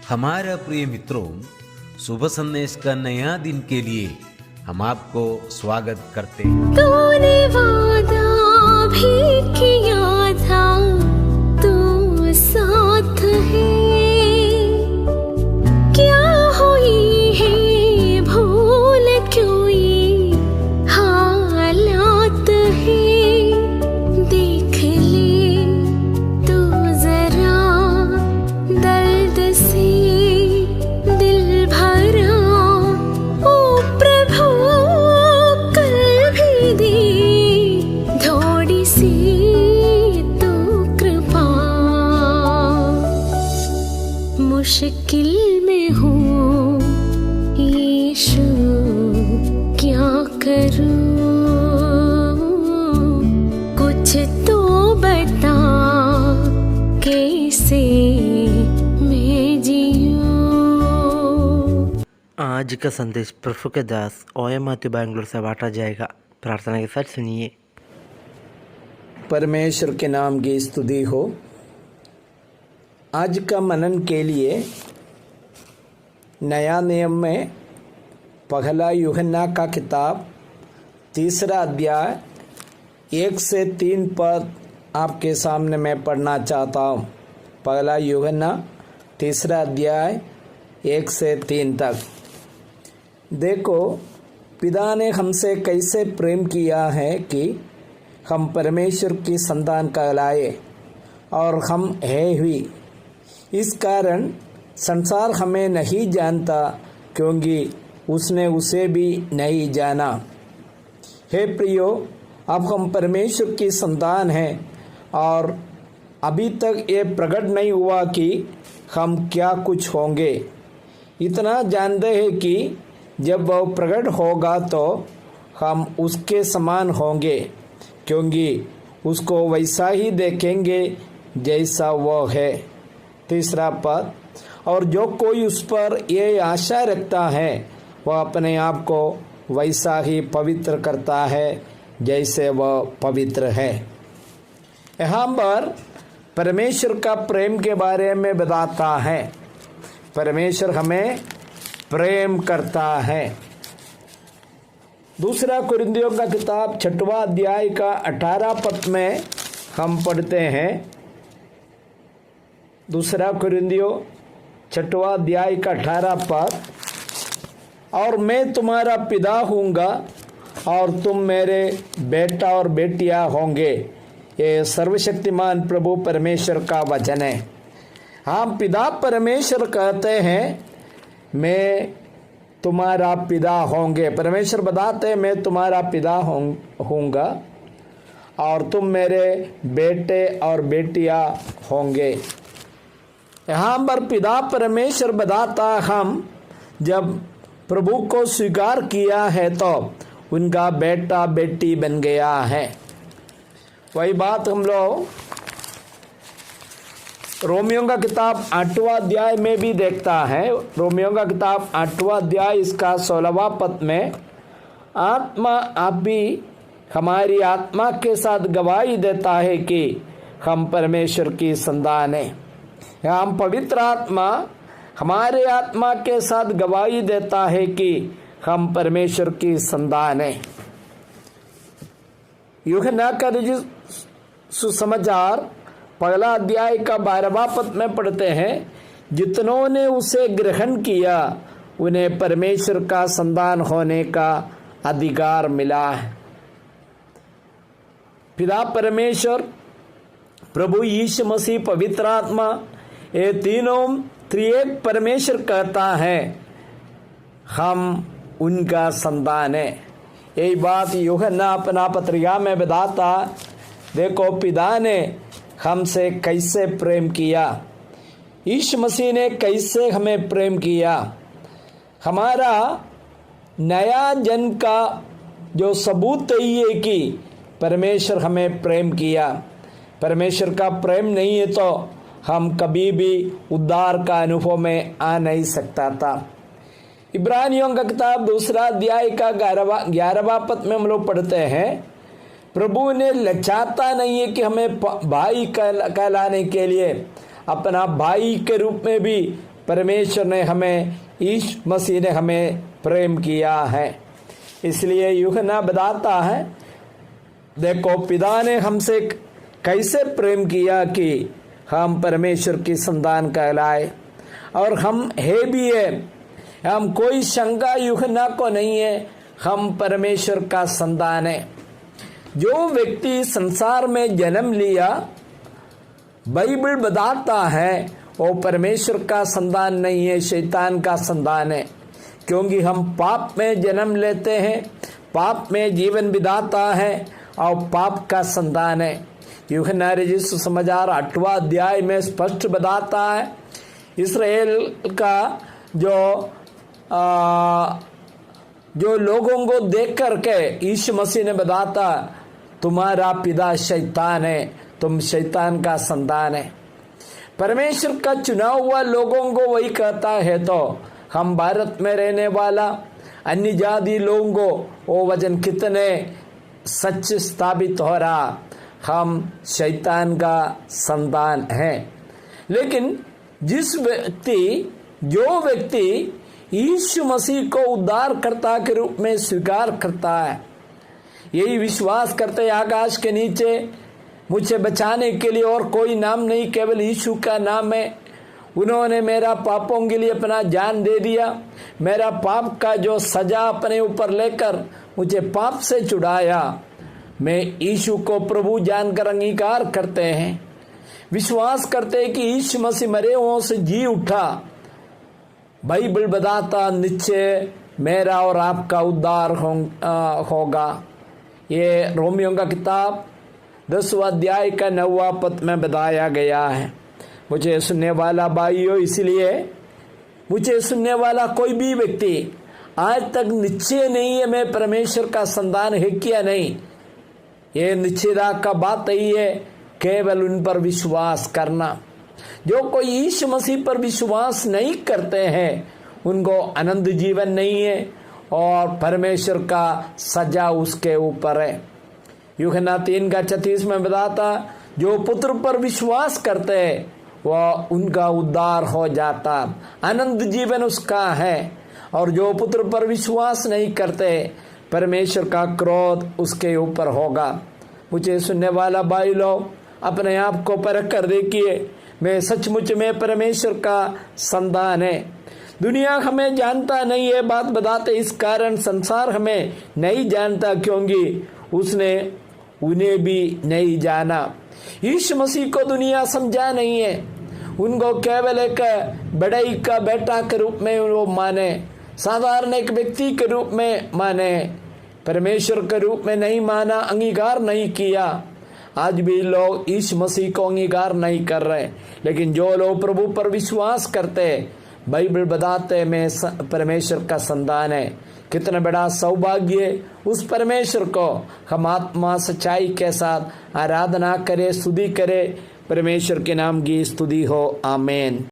हमारे प्रिय मित्रों, शुभ संदेश का नया दिन के लिए हम आपको स्वागत करते हैं। तूने वादा भी किया था, तू साथ है। क्या हुई है भूल, क्यों ये हालात है। देख ले तू जरा दर्द से दिल भरा। ओ प्रभु कल भी दे थोड़ी सी तो कृपा। मुश्किल में हूँ यीशु, क्या करूँ। कुछ तो बता कैसे मैं जीऊँ। आज का संदेश प्रभु के दास ओएम मैथ्यू बैंगलोर से बांटा जाएगा। प्रार्थना के साथ सुनिए। परमेश्वर के नाम की स्तुति हो। आज का मनन के लिए नया नियम में पहला यूहन्ना का किताब 3 अध्याय 1 से 3 पद आपके सामने मैं पढ़ना चाहता हूँ। पहला यूहन्ना 3 अध्याय 1 से 3 तक। देखो, पिता ने हमसे कैसे प्रेम किया है कि हम परमेश्वर की संतान कहलाए, और हम है ही। इस कारण संसार हमें नहीं जानता, क्योंकि उसने उसे भी नहीं जाना। हे प्रियो, अब हम परमेश्वर की संतान हैं, और अभी तक ये प्रकट नहीं हुआ कि हम क्या कुछ होंगे। इतना जानते हैं कि जब वह प्रकट होगा तो हम उसके समान होंगे, क्योंकि उसको वैसा ही देखेंगे जैसा वह है। 3 पद, और जो कोई उस पर ये आशा रखता है वह अपने आप को वैसा ही पवित्र करता है जैसे वह पवित्र है। यहाँ पर परमेश्वर का प्रेम के बारे में बताता है। परमेश्वर हमें प्रेम करता है। 2 कुरिन्थियों का किताब 6वां अध्याय का 18 पद में हम पढ़ते हैं। 2 कुरिन्थियों 6वां अध्याय का 18 पद, और मैं तुम्हारा पिता हूँगा और तुम मेरे बेटा और बेटियाँ होंगे। ये सर्वशक्तिमान प्रभु परमेश्वर का वचन है। हम पिता परमेश्वर कहते हैं, मैं तुम्हारा पिता होंगे। परमेश्वर बताते हैं, मैं तुम्हारा पिता होऊंगा और तुम मेरे बेटे और बेटियां होंगे। यहाँ पर पिता परमेश्वर बताता, हम जब प्रभु को स्वीकार किया है तो उनका बेटा बेटी बन गया है। वही बात हम लोग रोमियो का किताब 8वां अध्याय में भी देखता है। रोमियो का किताब 8वां अध्याय इसका 16वां पद में, आत्मा आप भी हमारी आत्मा के साथ गवाही देता है कि हम परमेश्वर की संतान हैं। हम पवित्र आत्मा हमारे आत्मा के साथ गवाही देता है कि हम परमेश्वर की संतान हैं। यूहन्ना का सुसमाचार 1 अध्याय का 12वां पद में पढ़ते हैं, जितनों ने उसे ग्रहण किया उन्हें परमेश्वर का संतान होने का अधिकार मिला है। पिता परमेश्वर, प्रभु यीशु मसीह, पवित्र आत्मा, ये तीनों त्रिएक परमेश्वर कहता है हम उनका संतान है। यही बात यूहन्ना अपना पत्रिका में बताता, देखो पिता ने हमसे कैसे प्रेम किया, यीशु मसीह ने कैसे हमें प्रेम किया। हमारा नया जन्म का जो सबूत है ये कि परमेश्वर हमें प्रेम किया। परमेश्वर का प्रेम नहीं है तो हम कभी भी उद्धार का अनुभव में आ नहीं सकता था। इब्रानियों का किताब 2 अध्याय का 11वां पद में हम लोग पढ़ते हैं, प्रभु ने लचाता नहीं है कि हमें भाई कहलाने के लिए अपना भाई के रूप में भी परमेश्वर ने हमें, यीशु मसीह ने हमें प्रेम किया है। इसलिए यूहन्ना बताता है, देखो पिता ने हमसे कैसे प्रेम किया कि हम परमेश्वर की संतान कहलाए, और हम है भी है। हम कोई शंका यूहन्ना को नहीं है, हम परमेश्वर का संतान है। जो व्यक्ति संसार में जन्म लिया, बाइबल बताता है वो परमेश्वर का संतान नहीं है, शैतान का संतान है। क्योंकि हम पाप में जन्म लेते हैं, पाप में जीवन बिताता है और पाप का संतान है। यूहन्ना रचित सुसमाचार 8वां अध्याय में स्पष्ट बताता है, इस्राएल का जो लोगों को देख करके यीशु मसीह ने बताता, तुम्हारा पिता शैतान है, तुम शैतान का संतान है। परमेश्वर का चुना हुआ लोगों को वही कहता है। तो हम भारत में रहने वाला अन्य जाति लोगों को वो वचन कितने सच स्थापित हो रहा, हम शैतान का संतान हैं। लेकिन जो व्यक्ति यीशु मसीह को उद्धारकर्ता के रूप में स्वीकार करता है, यही विश्वास करते आकाश के नीचे मुझे बचाने के लिए और कोई नाम नहीं, केवल यीशु का नाम है। उन्होंने मेरा पापों के लिए अपना जान दे दिया, मेरा पाप का जो सजा अपने ऊपर लेकर मुझे पाप से छुड़ाया। मैं यीशु को प्रभु जानकर अंगीकार करते हैं, विश्वास करते हैं कि यीशु मसीह मरे हुओं से जी उठा। बाइबल बताता निश्चय मेरा और आपका उद्धार होगा। ये रोमियो का किताब 10वां अध्याय का 9वां पद में बताया गया है। मुझे सुनने वाला भाइयों, इसलिए मुझे सुनने वाला कोई भी व्यक्ति आज तक निश्चय नहीं है मैं परमेश्वर का संतान है क्या नहीं, ये निश्चयता का बात यही है, केवल उन पर विश्वास करना। जो कोई यीशु मसीह पर विश्वास नहीं करते हैं उनको अनंत जीवन नहीं है और परमेश्वर का सजा उसके ऊपर है। यूहन्ना 3:36 में बताता, जो पुत्र पर विश्वास करते हैं वह उनका उद्धार हो जाता, अनंत जीवन उसका है। और जो पुत्र पर विश्वास नहीं करते परमेश्वर का क्रोध उसके ऊपर होगा। मुझे सुनने वाला भाई लोग, अपने आप को परख कर देखिए, मैं सचमुच में परमेश्वर का संतान है। दुनिया हमें जानता नहीं है, बात बताते इस कारण संसार हमें नहीं जानता, क्योंकि उसने उन्हें भी नहीं जाना। यीशु मसीह को दुनिया समझा नहीं है, उनको केवल एक बड़ाई का बेटा के रूप में वो माने, साधारण एक व्यक्ति के रूप में माने, परमेश्वर के रूप में नहीं माना, अंगीकार नहीं किया। आज भी लोग यीशु मसीह को अंगीकार नहीं कर रहे। लेकिन जो लोग प्रभु पर विश्वास करते, बाइबल बताते मैं परमेश्वर का संतान है। कितना बड़ा सौभाग्य उस परमेश्वर को हम आत्मा सच्चाई के साथ आराधना करें, स्तुति करें। परमेश्वर के नाम की स्तुति हो, आमीन।